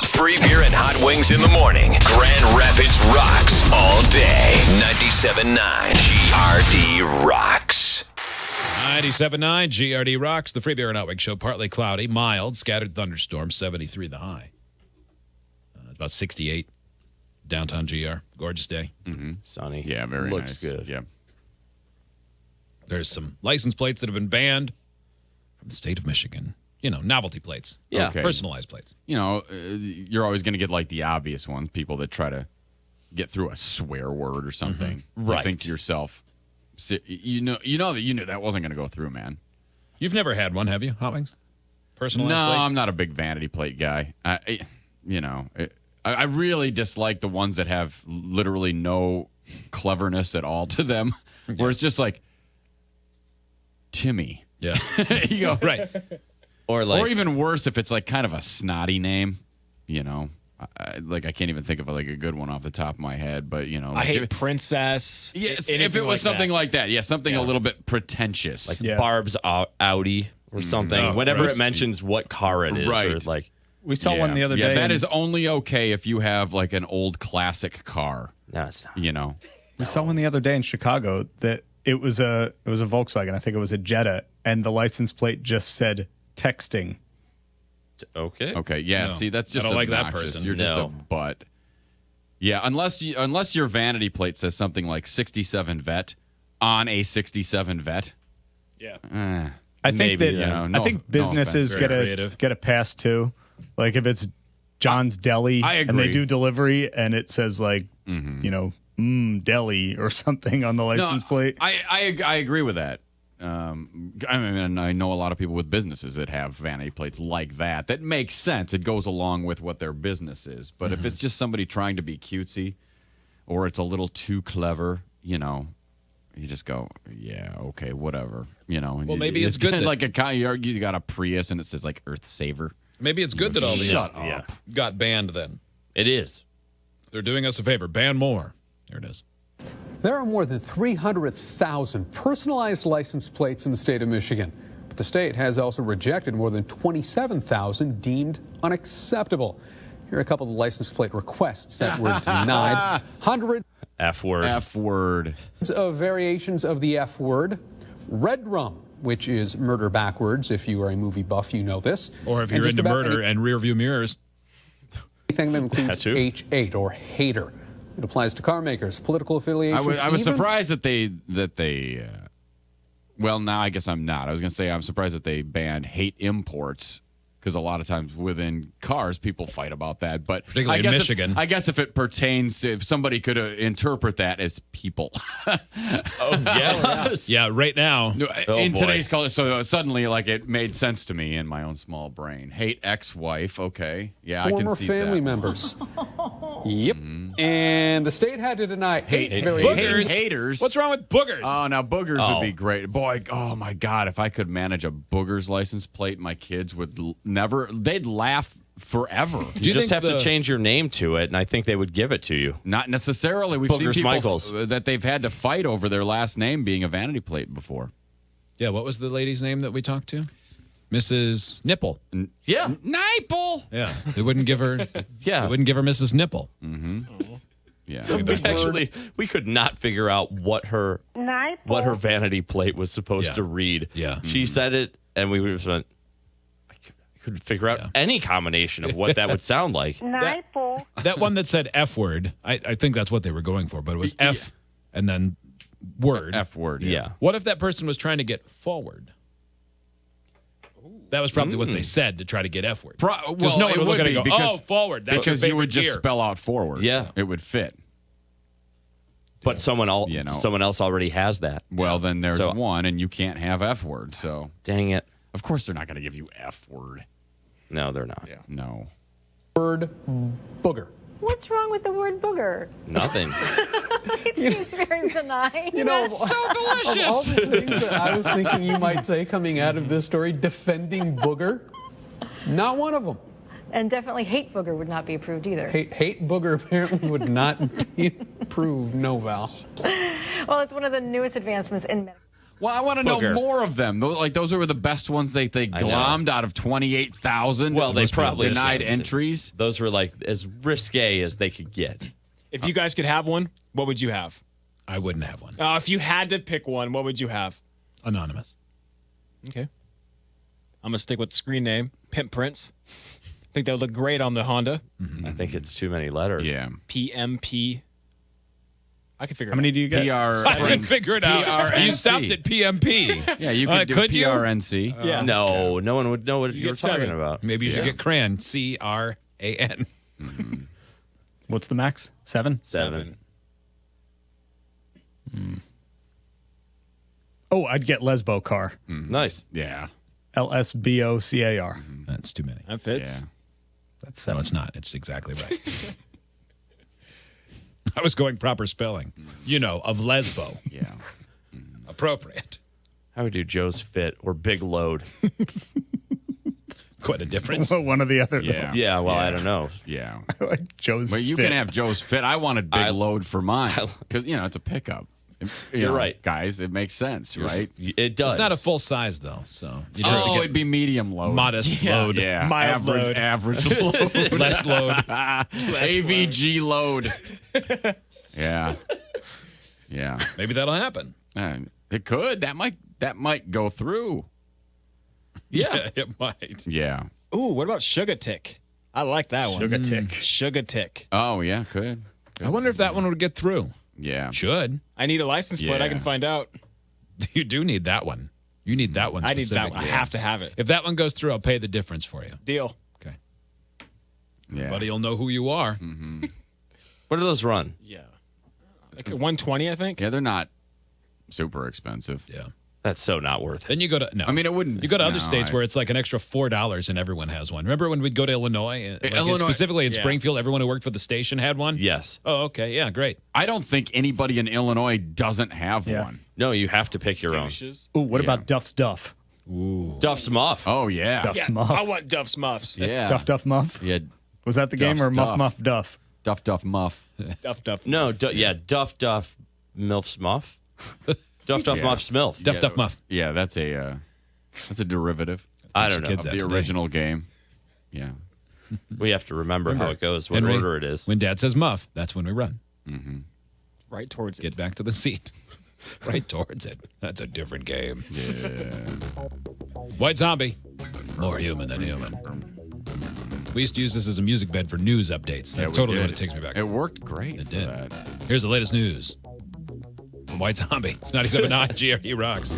Free beer and hot wings in the morning. Grand Rapids rocks all day. 97.9 GRD rocks. 97.9 GRD rocks. The Free Beer and Hot Wings Show. Partly cloudy, mild, scattered thunderstorms. 73 the high. About 68 downtown GR. Gorgeous day. Mm-hmm. Sunny. Yeah, very Looks nice. good. Yeah. There's some license plates that have been banned from the state of Michigan. You know, novelty plates. Yeah. Okay. Personalized plates. You know, you're always going to get like the obvious ones, people that try to get through a swear word or something. Mm-hmm. Right. You think to yourself, you know that you knew that wasn't going to go through, man. You've never had one, have you, Hot Wings? Personalized No, plate? I'm not a big vanity plate guy. I really dislike the ones that have literally no cleverness at all to them, where it's just like Timmy. Yeah. You go Right. or even worse if it's like kind of a snotty name. You know, I can't even think of like a good one off the top of my head. But you know, I hate Princess. Yes, anything if it was something that. like that, yeah, something a little bit pretentious. Like Barb's Audi or something. Oh, Whenever gross. it mentions what car it is. Right. Or like, We saw one the other day. Yeah, that and is only okay if you have like an old classic car. no, it's not. You know, We saw one the other day in Chicago that it was a Volkswagen. I think it was a Jetta, and the license plate just said texting. Okay. okay, yeah. No, See, that's I just don't like that obnoxious. person. You're just a No. butt. Yeah, unless your vanity plate says something like 67 vet on a 67 vet. Yeah. I think Maybe, that you know, I think no businesses offense. Very creative. get a pass too. Like if it's John's Deli I and they agree. do delivery and it says like deli or something on the license plate. I agree with that. I mean, I know a lot of people with businesses that have vanity plates like that. That makes sense. It goes along with what their business is. But if it's just somebody trying to be cutesy, or it's a little too clever, you know, you just go, yeah, okay, whatever. You know. And Well, maybe it's good kinda that- like a car. You got a Prius and it says like Earth Saver. Maybe it's good that all these Yeah. got banned then. It is. They're doing us a favor. Ban more. There it is. There are more than 300,000 personalized license plates in the state of Michigan. But the state has also rejected more than 27,000 deemed unacceptable. Here are a couple of license plate requests that were denied. Hundreds F word. F word. of variations of the F word. Red rum, which is murder backwards. If you are a movie buff, you know this. Or if And you're just into about murder and rear view mirrors. anything that includes That too. H8 or hater. It applies to car makers, political affiliations. I was even surprised that they. Well, now I guess I'm not. I was going to say I'm surprised that they banned hate imports because a lot of times within cars people fight about that. But Particularly I in guess Michigan. I guess if it pertains, if somebody could interpret that as people. Oh, yeah. Yeah, right now. In boy. today's culture, so suddenly, like, it made sense to me in my own small brain. Hate ex-wife, okay, yeah, I can former see family that. members. Yep. And the state had to deny Hate variations. haters. What's wrong with boogers? Oh, now boogers Oh. would be great. Boy, oh my God, if I could manage a boogers license plate, my kids would they'd laugh forever. You just think have to change your name to it, and I think they would give it to you. Not necessarily. We've seen Boogers people Michaels. that they've had to fight over their last name being a vanity plate before. Yeah, what was the lady's name that we talked to? Mrs. Nipple. Yeah. Nipple. Yeah. They wouldn't give her Yeah. They wouldn't give her Mrs. Nipple. Yeah. We could not figure out what her vanity plate was supposed Yeah. to read. Yeah. She said it, and we just went, I couldn't figure out any combination of what that would sound like. That one that said F word, I think that's what they were going for, but it was F and then word. F word. Yeah. What if that person was trying to get forward? That was probably what they said to try to get F word. Because no one would look at it and go, oh, forward. That's because your you would favorite just gear. spell out forward. Yeah. It would fit. But someone You know. else already has that. Well, then there's So- one, and you can't have F word. So, Dang it. of course, they're not going to give you F word. No, they're not. No. Word booger. What's wrong with the word booger? Nothing. It seems very benign. You know, so delicious. Of all the things that I was thinking you might say coming out of this story, defending booger, not one of them. And definitely hate booger would not be approved either. Hate booger apparently would not be approved. No, Val. Well, it's one of the newest advancements in medical. Well, I want to know Booger. more of them. Those were the best ones they glommed out of 28,000. Well, they probably denied just- entries. Those were like as risque as they could get. If you guys could have one, what would you have? I wouldn't have one. If you had to pick one, what would you have? Anonymous. Okay. I'm going to stick with the screen name, Pimp Prince. I think that would look great on the Honda. I think it's too many letters. Yeah. PMP. I can figure How many do you get? I can figure it out. PRNC. You stopped at PMP. Yeah, you could do could you? PRNC. Yeah. No, no one would know what You you're get talking 7. about. Maybe you should get CRAN. CRAN. What's the max? 7? 7. Oh, I'd get Lesbo car. Nice. Yeah. LSBOCAR. That's too many. That fits. Yeah. That's No, 7. it's not. It's exactly right. I was going proper spelling. Of Lesbo. Yeah. Appropriate. I would do Joe's Fit or Big Load. Quite a difference. One or the other. Yeah. Yeah, well, I don't know. Yeah. Though. Like Joe's. But you Fit. can have Joe's Fit. I wanted big load for mine because it's a pickup. You're right, guys. It makes sense, right? It does. It's not a full size, though. So you'd have to Oh, get it'd be medium load. modest load. Yeah. Mild load. Average load. Less load. AVG load. Yeah. Yeah. Maybe that'll happen. It could. That might go through. Yeah, it might. Yeah. Ooh, what about Sugar Tick? I like that one. Sugar Tick. Sugar Tick. Oh, yeah, could. I wonder if that one would get through. Yeah. Should. I need a license plate. I Yeah. can find out. You do need that one. You need that one I need that specifically. one. I have to have it. If that one goes through, I'll pay the difference for you. Deal. Okay. Yeah. Buddy, you'll know who you are. What do those run? Yeah. Like 120, I think. Yeah, they're not super expensive. Yeah. That's so not worth it. Then you go to no. I mean, it wouldn't. You go to other no, states where it's like an extra $4 and everyone has one. Remember when we'd go to Illinois? Illinois- Specifically in Yeah. Springfield, everyone who worked for the station had one? Yes. Oh, okay. Yeah, great. I don't think anybody in Illinois doesn't have one. No, you have to pick your own. Douches. Ooh, what about Duff's Duff? Duff's Muff. Oh yeah. Duff's Yeah, Muff. I want Duff's Muffs. Yeah. Duff Muff? Yeah. Was that the game Duff's or Muff Duff. Muff Duff? Duff Muff. Duff. No, Duff Milf's Muff. Duff Yeah. Muff's Milf. Duff Muff. Yeah, that's a derivative I Teach don't the know. kids of that the today. original game. Yeah. We have to remember how it goes, what Henry, order it is. When Dad says muff, that's when we run. Right towards it. Get back to the seat. Right towards it. That's a different game. Yeah. White Zombie. More human than human. We used to use this as a music bed for news updates. Yeah, That's we totally did. what it takes me back. It worked great. It for did. that. Here's the latest news from White Zombie. It's 97.9 GRD Rocks.